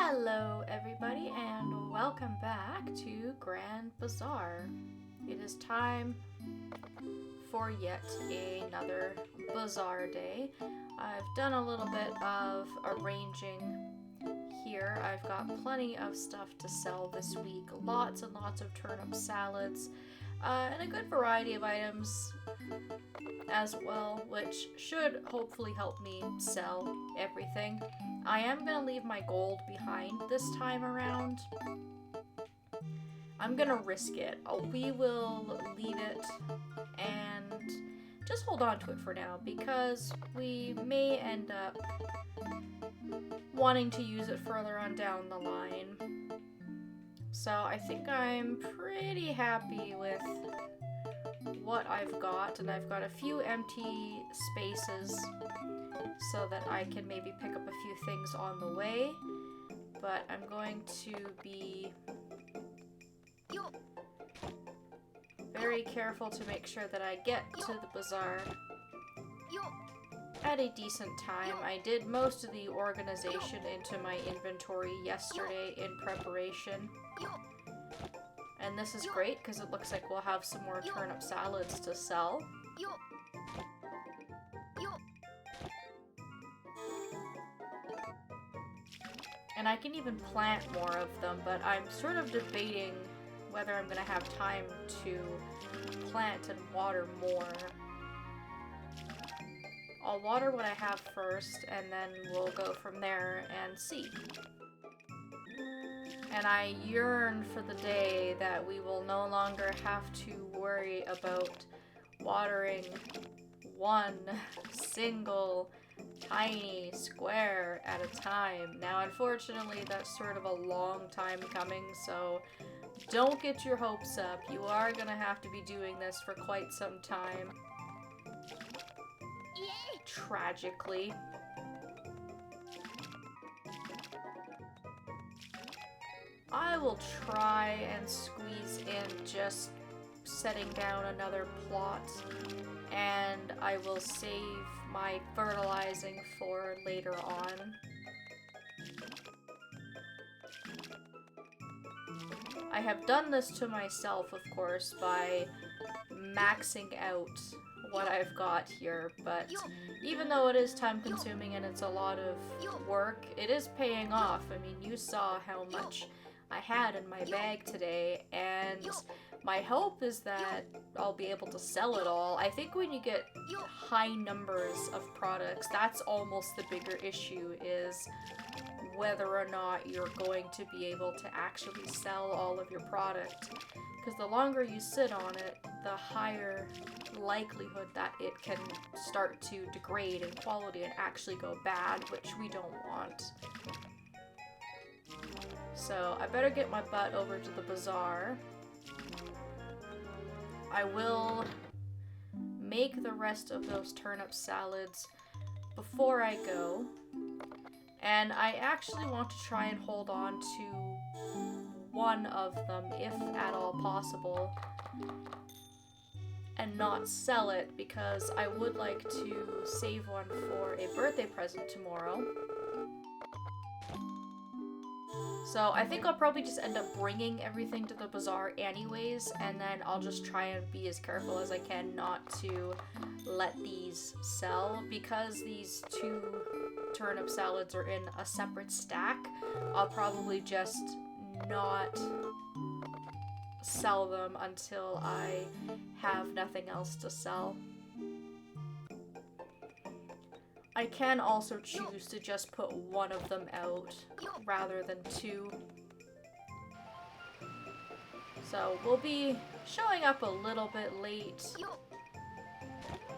Hello everybody and welcome back to Grand Bazaar. It is time for yet another bazaar day. I've done a little bit of arranging here. I've got plenty of stuff to sell this week. Lots and lots of turnip salads and a good variety of items as well, which should hopefully help me sell everything. I am going to leave my gold behind this time around. I'm going to risk it. We will leave it and just hold on to it for now because we may end up wanting to use it further on down the line. So I think I'm pretty happy with what I've got, and I've got a few empty spaces so that I can maybe pick up a few things on the way, but I'm going to be very careful to make sure that I get to the bazaar at a decent time. I did most of the organization into my inventory yesterday in preparation. And this is great because it looks like we'll have some more turnip salads to sell. And I can even plant more of them, but I'm sort of debating whether I'm going to have time to plant and water more. I'll water what I have first, and then we'll go from there and see. And I yearn for the day that we will no longer have to worry about watering one single tiny square at a time. Now, unfortunately, that's sort of a long time coming, so don't get your hopes up. You are going to have to be doing this for quite some time. Tragically. I will try and squeeze in just setting down another plot, and I will save my fertilizing for later on. I have done this to myself, of course, by maxing out what I've got here, but even though it is time consuming and it's a lot of work, it is paying off. I mean, you saw how much I had in my bag today, and my hope is that I'll be able to sell it all. I think when you get high numbers of products, that's almost the bigger issue, is whether or not you're going to be able to actually sell all of your product. Because the longer you sit on it, the higher likelihood that it can start to degrade in quality and actually go bad, which we don't want. So I better get my butt over to the bazaar. I will make the rest of those turnip salads before I go. And I actually want to try and hold on to one of them, if at all possible, and not sell it, because I would like to save one for a birthday present tomorrow. So I think I'll probably just end up bringing everything to the bazaar anyways, and then I'll just try and be as careful as I can not to let these sell. Because these two turnip salads are in a separate stack, I'll probably just not sell them until I have nothing else to sell. I can also choose to just put one of them out rather than two. So we'll be showing up a little bit late,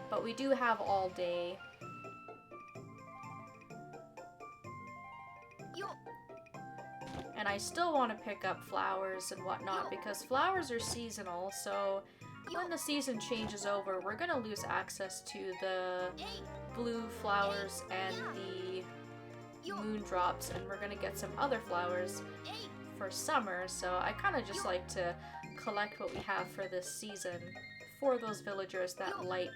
but we do have all day. And I still want to pick up flowers and whatnot, because flowers are seasonal, so when the season changes over, we're going to lose access to the blue flowers and the moon drops, and we're going to get some other flowers for summer. So I kind of just like to collect what we have for this season for those villagers that like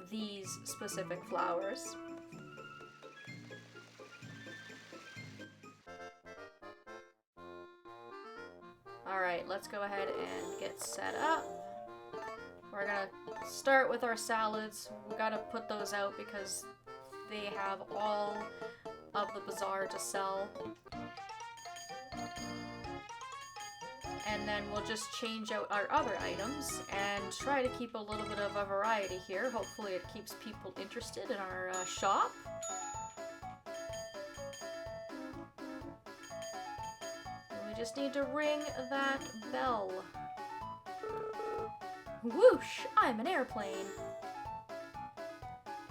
these specific flowers. Alright, let's go ahead and get set up. We're gonna start with our salads. We gotta put those out because they have all of the bazaar to sell. And then we'll just change out our other items and try to keep a little bit of a variety here. Hopefully it keeps people interested in our shop. And we just need to ring that bell. Whoosh! I'm an airplane!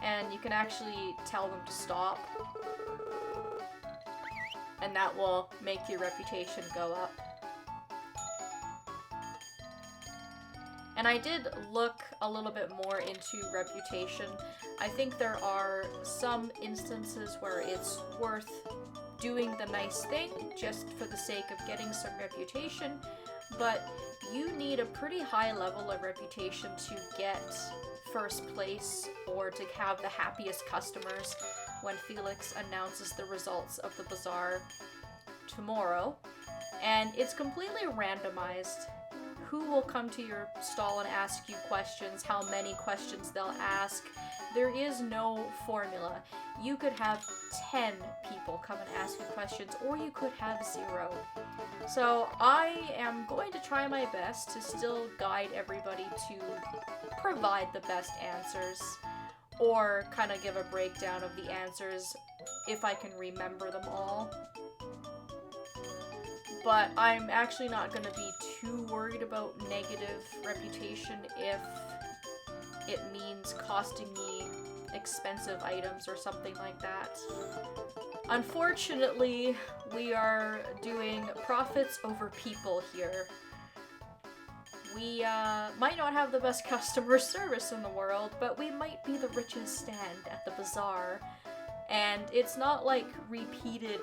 And you can actually tell them to stop. And that will make your reputation go up. And I did look a little bit more into reputation. I think there are some instances where it's worth doing the nice thing just for the sake of getting some reputation, but you need a pretty high level of reputation to get first place or to have the happiest customers when Felix announces the results of the bazaar tomorrow. And it's completely randomized. Who will come to your stall and ask you questions, how many questions they'll ask. There is no formula. You could have 10 people come and ask you questions, or you could have 0. So I am going to try my best to still guide everybody to provide the best answers, or kind of give a breakdown of the answers if I can remember them all. But I'm actually not going to be too worried about negative reputation if it means costing me expensive items or something like that. Unfortunately, we are doing profits over people here. We might not have the best customer service in the world, but we might be the richest stand at the bazaar. And it's not like repeated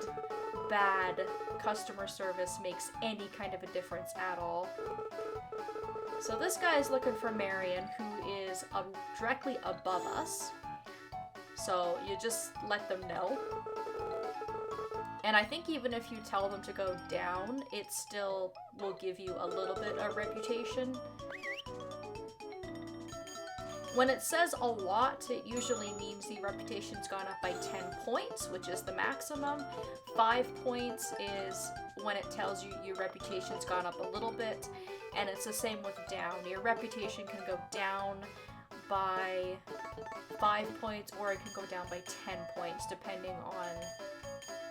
bad customer service makes any kind of a difference at all. So this guy is looking for Marion, who is directly above us. So you just let them know. And I think even if you tell them to go down, it still will give you a little bit of reputation. When it says a lot, it usually means the reputation's gone up by 10 points, which is the maximum. 5 points is when it tells you your reputation's gone up a little bit, and it's the same with down. Your reputation can go down by 5 points, or it can go down by 10 points, depending on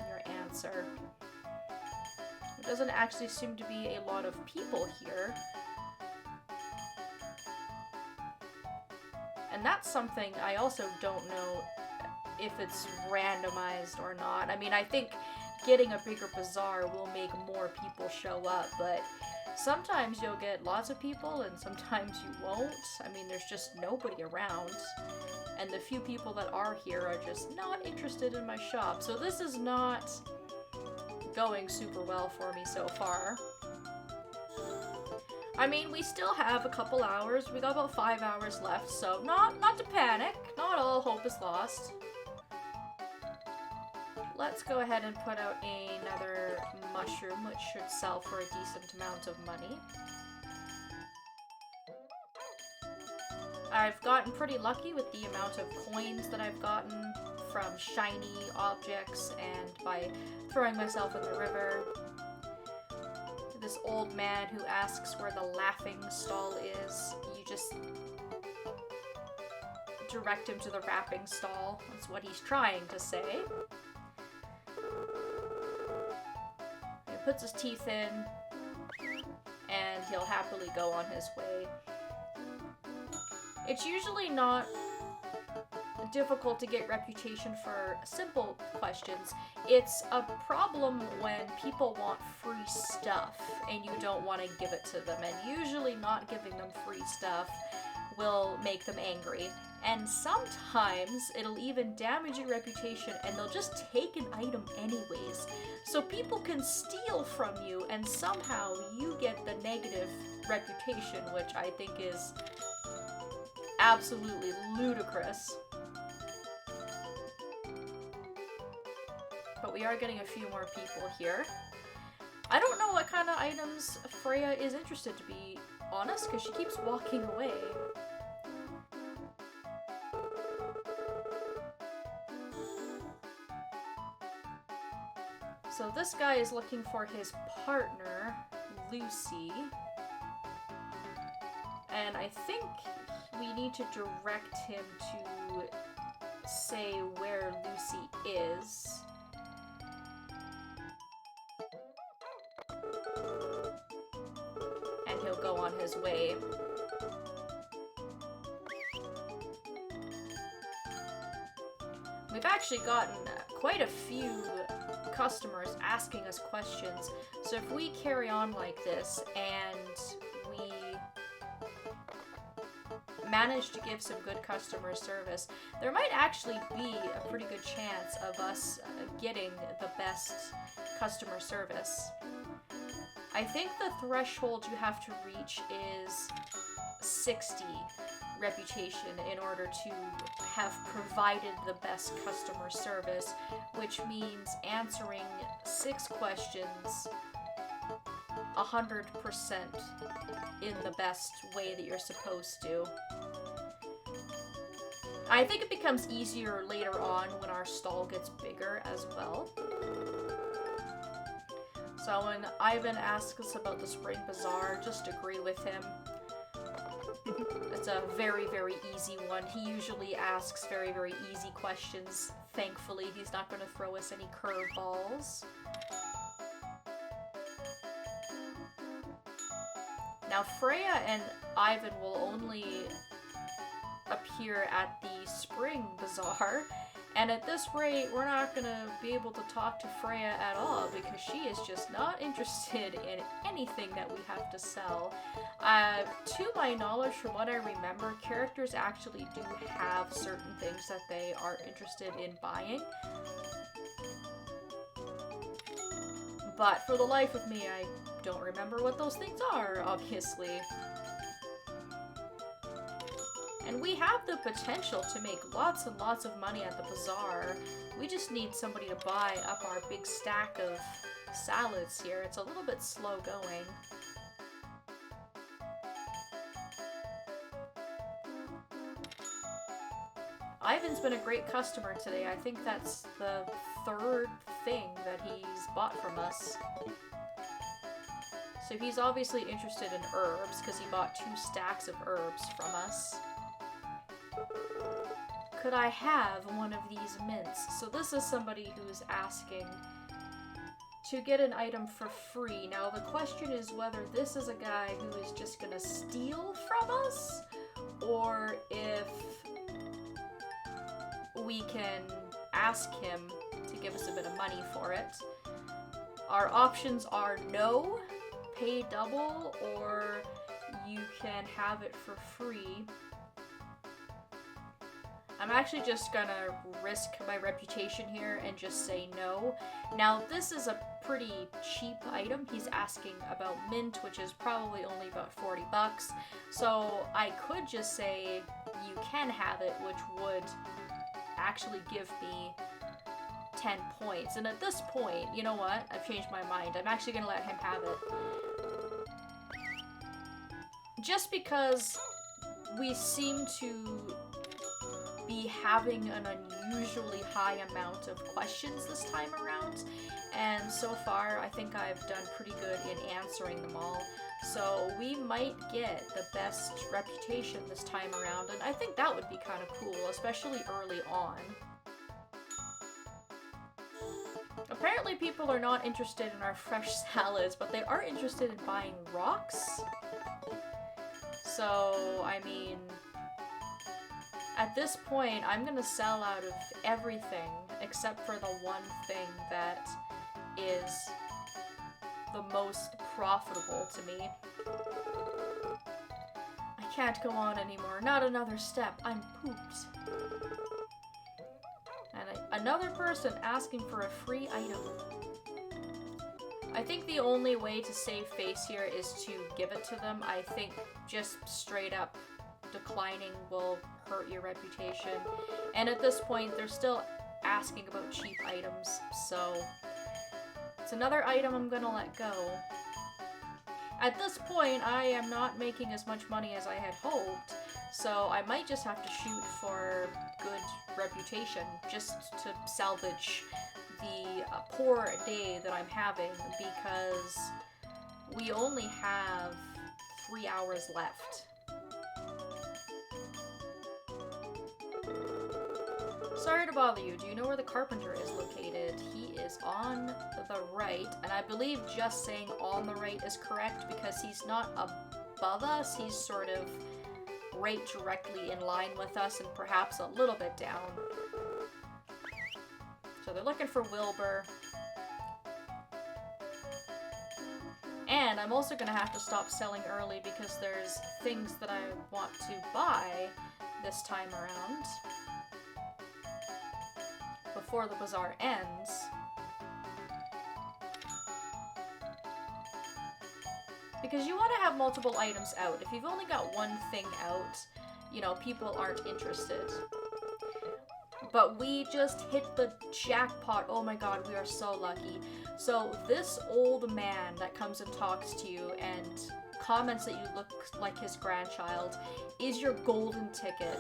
your answer. There doesn't actually seem to be a lot of people here. And that's something I also don't know if it's randomized or not. I mean, I think getting a bigger bazaar will make more people show up, but sometimes you'll get lots of people and sometimes you won't. I mean, there's just nobody around. And the few people that are here are just not interested in my shop. So this is not going super well for me so far. I mean, we still have a couple hours. We got about 5 hours left, so not to panic. Not all hope is lost. Let's go ahead and put out another mushroom, which should sell for a decent amount of money. I've gotten pretty lucky with the amount of coins that I've gotten from shiny objects and by throwing myself in the river. This old man who asks where the laughing stall is, you just direct him to the rapping stall. That's what he's trying to say. He puts his teeth in, and he'll happily go on his way. It's usually not difficult to get reputation for simple questions. It's a problem when people want free stuff and you don't want to give it to them, and usually not giving them free stuff will make them angry. And sometimes it'll even damage your reputation and they'll just take an item anyways. So people can steal from you and somehow you get the negative reputation, which I think is absolutely ludicrous. But we are getting a few more people here. I don't know what kind of items Freya is interested, to be honest, because she keeps walking away. So this guy is looking for his partner, Lucy. And I think we need to direct him to say where Lucy is. And he'll go on his way. We've actually gotten quite a few customers asking us questions, so if we carry on like this and we manage to give some good customer service, there might actually be a pretty good chance of us getting the best customer service. I think the threshold you have to reach is 60 reputation in order to have provided the best customer service, which means answering 6 questions 100% in the best way that you're supposed to. I think it becomes easier later on when our stall gets bigger as well. So when Ivan asks us about the Spring Bazaar, just agree with him. It's a very, very easy one. He usually asks very, very easy questions. Thankfully, he's not going to throw us any curveballs. Now, Freya and Ivan will only appear at the Spring Bazaar, and at this rate, we're not going to be able to talk to Freya at all because she is just not interested in anything that we have to sell. To my knowledge, from what I remember, characters actually do have certain things that they are interested in buying. But for the life of me, I don't remember what those things are, obviously. And we have the potential to make lots and lots of money at the bazaar. We just need somebody to buy up our big stack of salads here. It's a little bit slow going. Ivan's been a great customer today. I think that's the 3rd thing that he's bought from us. So he's obviously interested in herbs because he bought 2 stacks of herbs from us. Could I have one of these mints? So this is somebody who's asking to get an item for free. Now the question is whether this is a guy who is just gonna steal from us, or if we can ask him to give us a bit of money for it. Our options are no, pay double, or you can have it for free. I'm actually just gonna risk my reputation here and just say no. Now, this is a pretty cheap item. He's asking about mint, which is probably only about 40 bucks. So I could just say you can have it, which would actually give me 10 points. And at this point, you know what? I've changed my mind. I'm actually gonna let him have it. Just because we seem to be having an unusually high amount of questions this time around, and so far I think I've done pretty good in answering them all, so we might get the best reputation this time around, and I think that would be kind of cool, especially early on. Apparently people are not interested in our fresh salads, but they are interested in buying rocks. So, I mean, at this point, I'm gonna sell out of everything except for the one thing that is the most profitable to me. I can't go on anymore. Not another step. I'm pooped. And another person asking for a free item. I think the only way to save face here is to give it to them. I think just straight up declining will hurt your reputation. And at this point, they're still asking about cheap items, so It's another item I'm gonna let go. At this point, I am not making as much money as I had hoped, so I might just have to shoot for good reputation, just to salvage the poor day that I'm having, because we only have 3 hours left. Sorry to bother you. Do you know where the carpenter is located? He is on the right, and I believe just saying on the right is correct because he's not above us. He's sort of right directly in line with us and perhaps a little bit down. So they're looking for Wilbur. And I'm also going to have to stop selling early because there's things that I want to buy this time around before the bazaar ends. Because you want to have multiple items out. If you've only got one thing out, you know, people aren't interested. But we just hit the jackpot. Oh my god, we are so lucky. So this old man that comes and talks to you and comments that you look like his grandchild is your golden ticket.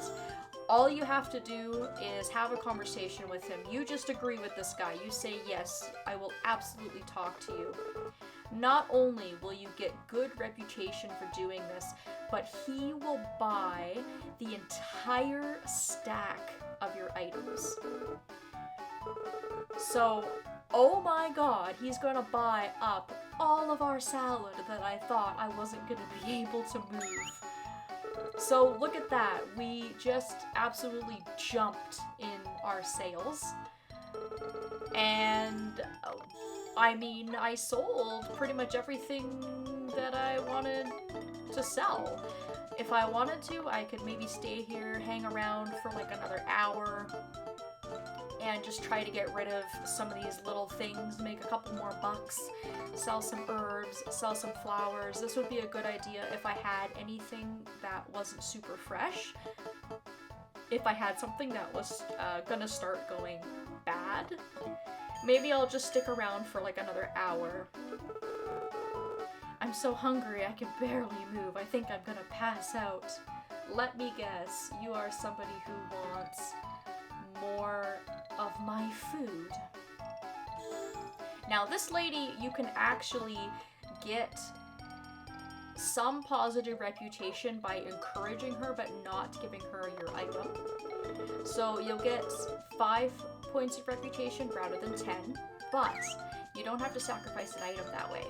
All you have to do is have a conversation with him. You just agree with this guy. You say, yes, I will absolutely talk to you. Not only will you get good reputation for doing this, but he will buy the entire stack of your items. So, oh my god, he's gonna buy up all of our salad that I thought I wasn't gonna be able to move. So look at that, we just absolutely jumped in our sales. And I mean, I sold pretty much everything that I wanted to sell. If I wanted to, I could maybe stay here, hang around for like another hour, and just try to get rid of some of these little things, make a couple more bucks, sell some herbs, sell some flowers. This would be a good idea if I had anything that wasn't super fresh. If I had something that was gonna start going bad, maybe I'll just stick around for like another hour. I'm so hungry I can barely move. I think I'm gonna pass out. Let me guess, you are somebody who wants more of my food. Now this lady, you can actually get some positive reputation by encouraging her but not giving her your item. So you'll get 5 points of reputation rather than 10, but you don't have to sacrifice an item that way.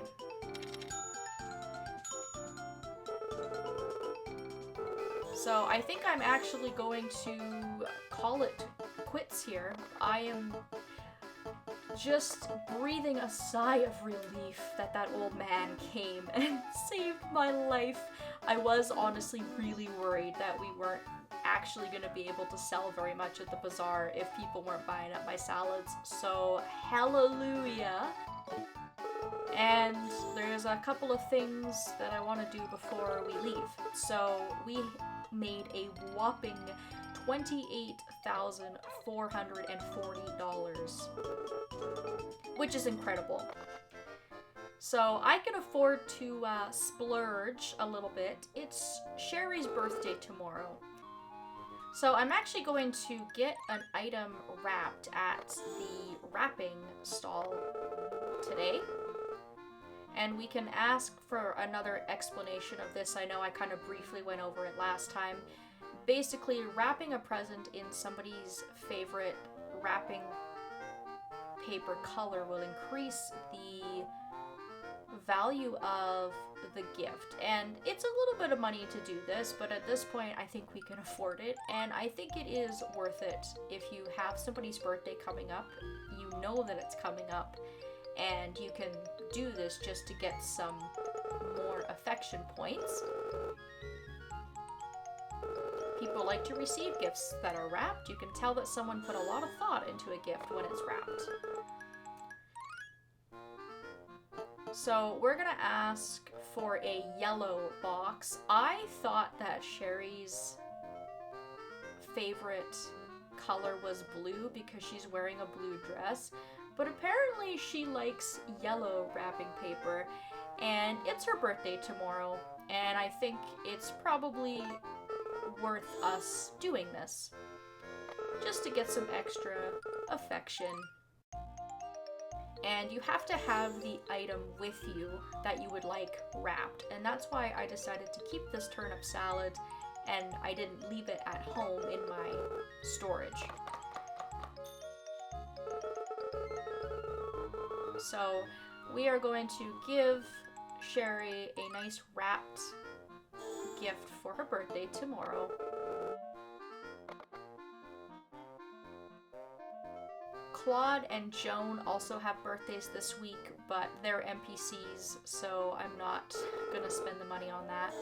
So I think I'm actually going to call it quits here. I am just breathing a sigh of relief that that old man came and saved my life. I was honestly really worried that we weren't actually going to be able to sell very much at the bazaar if people weren't buying up my salads. So hallelujah. And there's a couple of things that I want to do before we leave. So we made a whopping $28,440, which is incredible. So I can afford to splurge a little bit. It's Sherry's birthday tomorrow. So I'm actually going to get an item wrapped at the wrapping stall today. And we can ask for another explanation of this. I know I kind of briefly went over it last time. Basically, wrapping a present in somebody's favorite wrapping paper color will increase the value of the gift. And it's a little bit of money to do this, but at this point I think we can afford it, and I think it is worth it. If you have somebody's birthday coming up, you know that it's coming up, and you can do this just to get some more affection points. People like to receive gifts that are wrapped. You can tell that someone put a lot of thought into a gift when it's wrapped. So we're gonna ask for a yellow box. I thought that Sherry's favorite color was blue because she's wearing a blue dress, but apparently she likes yellow wrapping paper, and it's her birthday tomorrow, and I think it's probably worth us doing this, just to get some extra affection. And you have to have the item with you that you would like wrapped, and that's why I decided to keep this turnip salad and I didn't leave it at home in my storage. So we are going to give Sherry a nice wrapped gift for her birthday tomorrow. Claude and Joan also have birthdays this week, but they're NPCs, so I'm not gonna spend the money on that.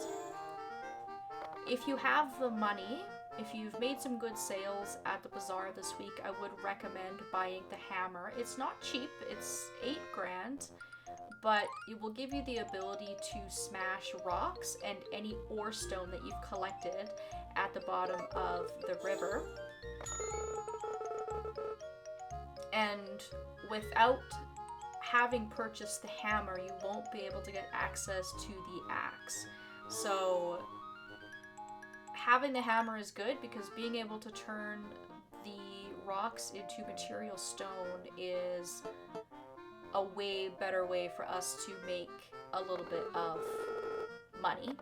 If you have the money, if you've made some good sales at the bazaar this week, I would recommend buying the hammer. It's not cheap, it's 8 grand, but it will give you the ability to smash rocks and any ore stone that you've collected at the bottom of the river. And without having purchased the hammer, you won't be able to get access to the axe. So having the hammer is good because being able to turn the rocks into material stone is a way better way for us to make a little bit of money.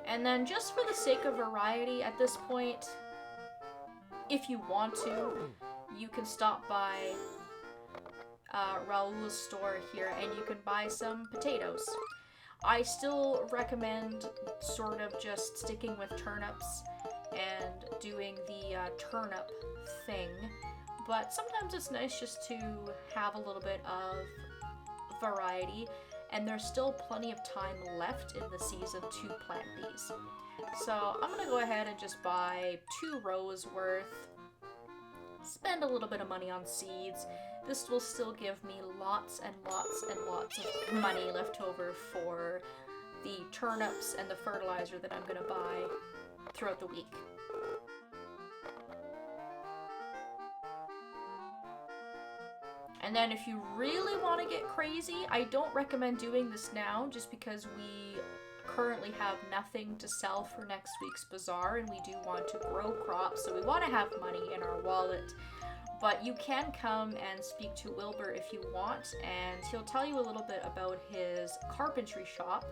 And then just for the sake of variety at this point, if you want to, you can stop by Raul's store here and you can buy some potatoes. I still recommend sort of just sticking with turnips and doing the turnip thing, but sometimes it's nice just to have a little bit of variety, and there's still plenty of time left in the season to plant these. So I'm gonna go ahead and just buy 2 rows worth, spend a little bit of money on seeds. This will still give me lots and lots and lots of money left over for the turnips and the fertilizer that I'm gonna buy throughout the week. And then if you really want to get crazy, I don't recommend doing this now just because we currently have nothing to sell for next week's bazaar and we do want to grow crops, so we want to have money in our wallet. But you can come and speak to Wilbur if you want, and he'll tell you a little bit about his carpentry shop.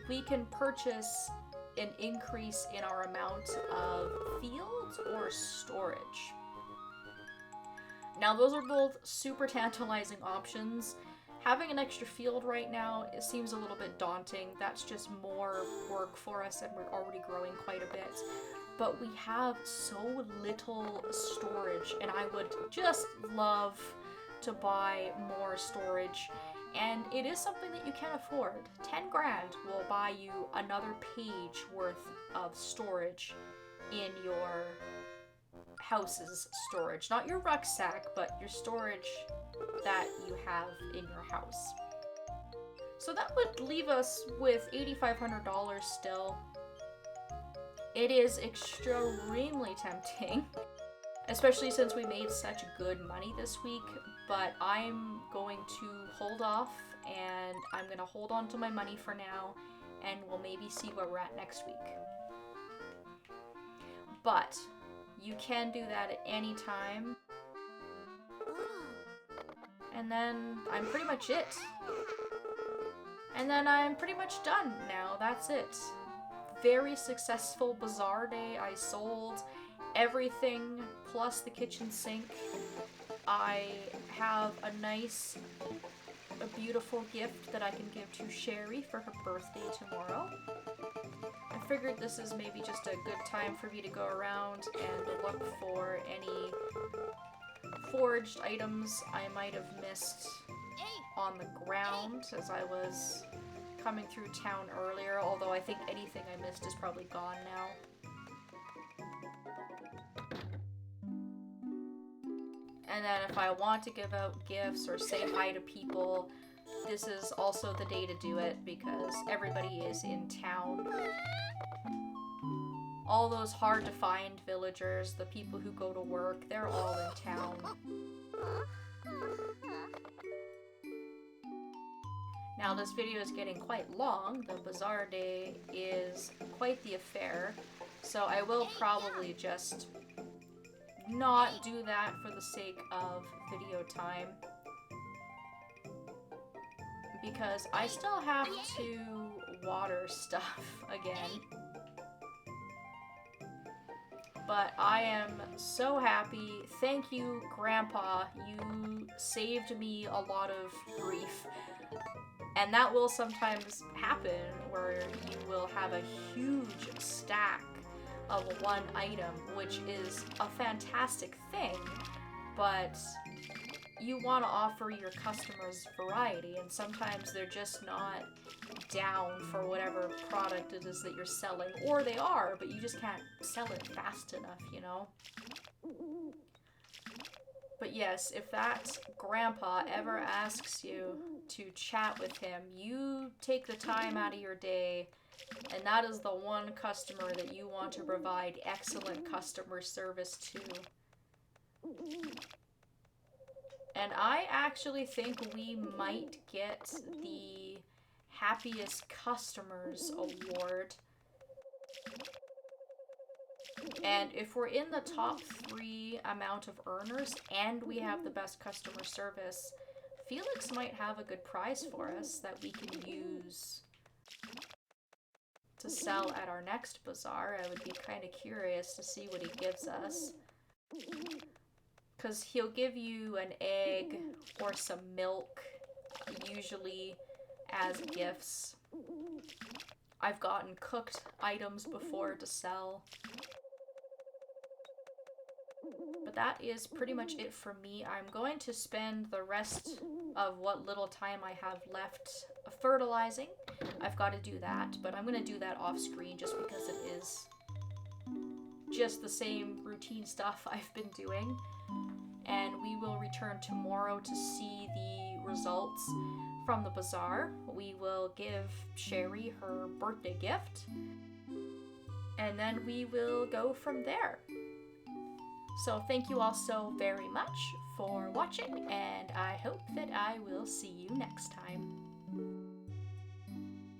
We can purchase an increase in our amount of fields or storage. Now those are both super tantalizing options. Having an extra field right now, it seems a little bit daunting. That's just more work for us and we're already growing quite a bit. But we have so little storage and I would just love to buy more storage. And it is something that you can afford. 10 grand will buy you another page worth of storage in your house's storage. Not your rucksack, but your storage that you have in your house. So that would leave us with $8,500 still. It is extremely tempting, especially since we made such good money this week, but I'm going to hold off and I'm going to hold on to my money for now and we'll maybe see where we're at next week. But you can do that at any time. And then I'm pretty much it. And then I'm pretty much done now. That's it. Very successful bazaar day. I sold everything plus the kitchen sink. I have a beautiful gift that I can give to Sherry for her birthday tomorrow. I figured this is maybe just a good time for me to go around and look for any foraged items I might have missed on the ground as I was coming through town earlier, although I think anything I missed is probably gone now. And then if I want to give out gifts or say hi to people, this is also the day to do it because everybody is in town. all those hard to find villagers, the people who go to work, they're all in town. Now this video is getting quite long. The Bazaar day is quite the affair, so I will probably just not do that for the sake of video time, because I still have to water stuff again. But I am so happy. Thank you, Grandpa. You saved me a lot of grief. And that will sometimes happen, where you will have a huge stack of one item, which is a fantastic thing, but you want to offer your customers variety, and sometimes they're just not down for whatever product it is that you're selling, or they are, but you just can't sell it fast enough, you know? But yes, if that grandpa ever asks you to chat with him, you take the time out of your day, and that is the one customer that you want to provide excellent customer service to. And I actually think we might get the Happiest Customers Award. And if we're in the top 3 amount of earners and we have the best customer service, Felix might have a good prize for us that we can use to sell at our next bazaar. I would be kind of curious to see what he gives us. Because he'll give you an egg or some milk, usually as gifts. I've gotten cooked items before to sell. But that is pretty much it for me. I'm going to spend the rest of what little time I have left fertilizing. I've got to do that, but I'm going to do that off screen just because it is just the same routine stuff I've been doing. And we will return tomorrow to see the results from the bazaar. We will give Sherry her birthday gift, and then we will go from there. So thank you all so very much for watching, and I hope that I will see you next time.